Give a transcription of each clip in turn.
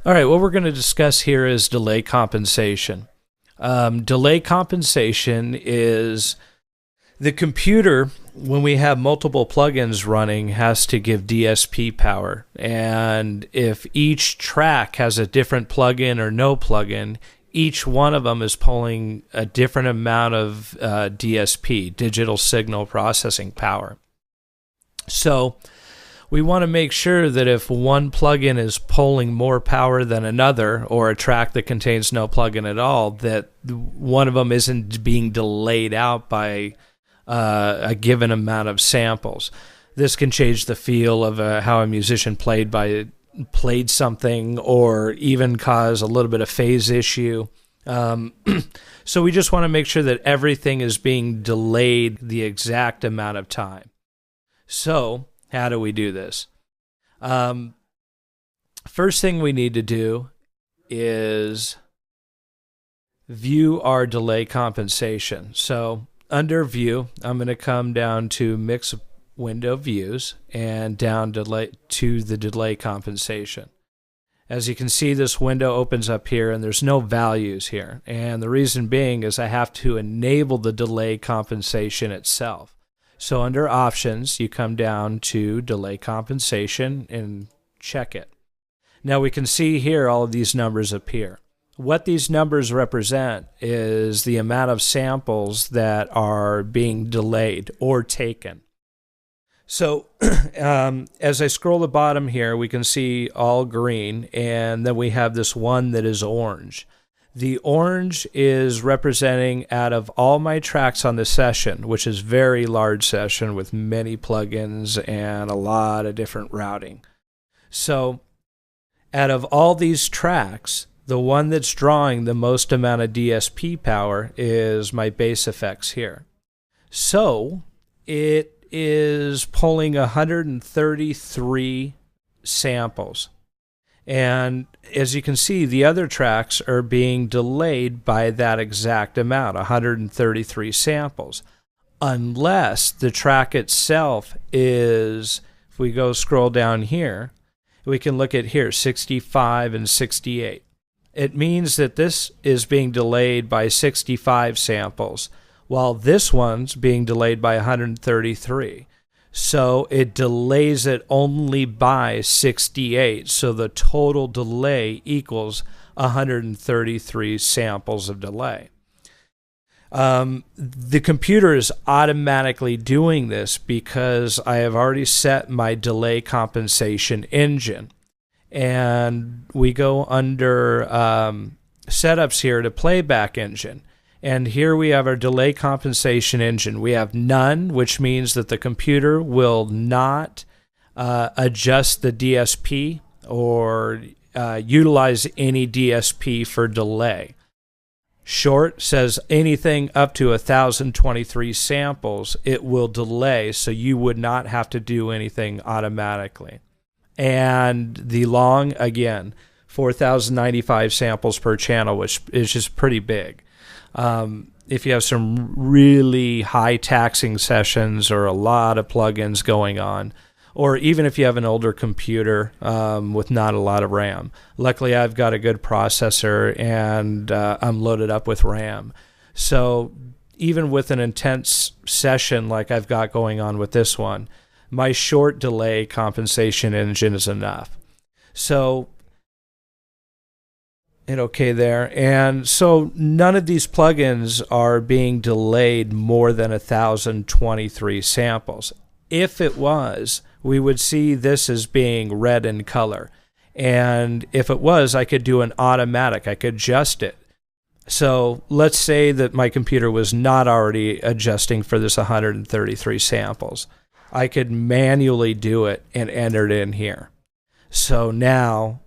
All right, what we're going to discuss here is delay compensation. Delay compensation is the computer, when we have multiple plugins running, has to give DSP power. And if each track has a different plugin or no plugin, each one of them is pulling a different amount of DSP, digital signal processing power. So we want to make sure that if one plugin is pulling more power than another, or a track that contains no plugin at all, that one of them isn't being delayed out by a given amount of samples. This can change the feel of how a musician played something, or even cause a little bit of phase issue. So we just want to make sure that everything is being delayed the exact amount of time. So how do we do this? First thing we need to do is view our delay compensation. So under View, I'm going to come down to Mix Window Views and down to the delay compensation. As you can see, this window opens up here and there's no values here. And the reason being is I have to enable the delay compensation itself. So under Options, you come down to Delay Compensation and check it. Now we can see here all of these numbers appear. What these numbers represent is the amount of samples that are being delayed or taken. So as I scroll the bottom here, we can see all green, and then we have this one that is orange. The orange is representing out of all my tracks on the session, which is a very large session with many plugins and a lot of different routing. So out of all these tracks, the one that's drawing the most amount of DSP power is my bass effects here. So it is pulling 133 samples. And as you can see, the other tracks are being delayed by that exact amount, 133 samples. Unless the track itself is, if we go scroll down here, we can look at here, 65 and 68. It means that this is being delayed by 65 samples, while this one's being delayed by 133. So it delays it only by 68. So the total delay equals 133 samples of delay. The computer is automatically doing this because I have already set my delay compensation engine. And we go under setups here to playback engine. And here we have our delay compensation engine. We have none, which means that the computer will not adjust the DSP or utilize any DSP for delay. Short says anything up to 1,023 samples, it will delay, so you would not have to do anything automatically. And the long, again, 4,095 samples per channel, which is just pretty big. If you have some really high taxing sessions or a lot of plugins going on, or even if you have an older computer with not a lot of RAM. Luckily, I've got a good processor and I'm loaded up with RAM. So even with an intense session like I've got going on with this one, my short delay compensation engine is enough. So hit OK there. And so none of these plugins are being delayed more than 1,023 samples. If it was, we would see this as being red in color. And if it was, I could do an automatic. I could adjust it. So let's say that my computer was not already adjusting for this 133 samples. I could manually do it and enter it in here. So now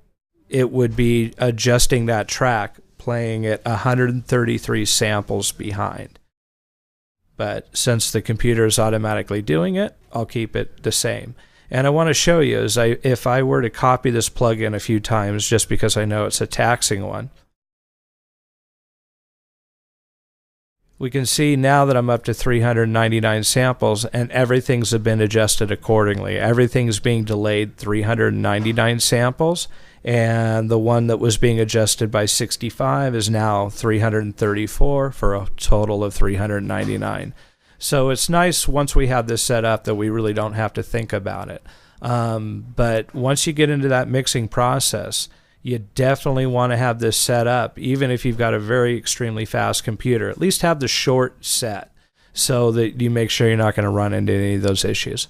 it would be adjusting that track, playing it 133 samples behind. But since the computer is automatically doing it, I'll keep it the same. And I want to show you, if I were to copy this plugin a few times, just because I know it's a taxing one, we can see now that I'm up to 399 samples and everything's been adjusted accordingly. Everything's being delayed 399 samples, and the one that was being adjusted by 65 is now 334 for a total of 399. So it's nice once we have this set up that we really don't have to think about it. But once you get into that mixing process, you definitely want to have this set up, even if you've got a very extremely fast computer. At least have the short set so that you make sure you're not going to run into any of those issues.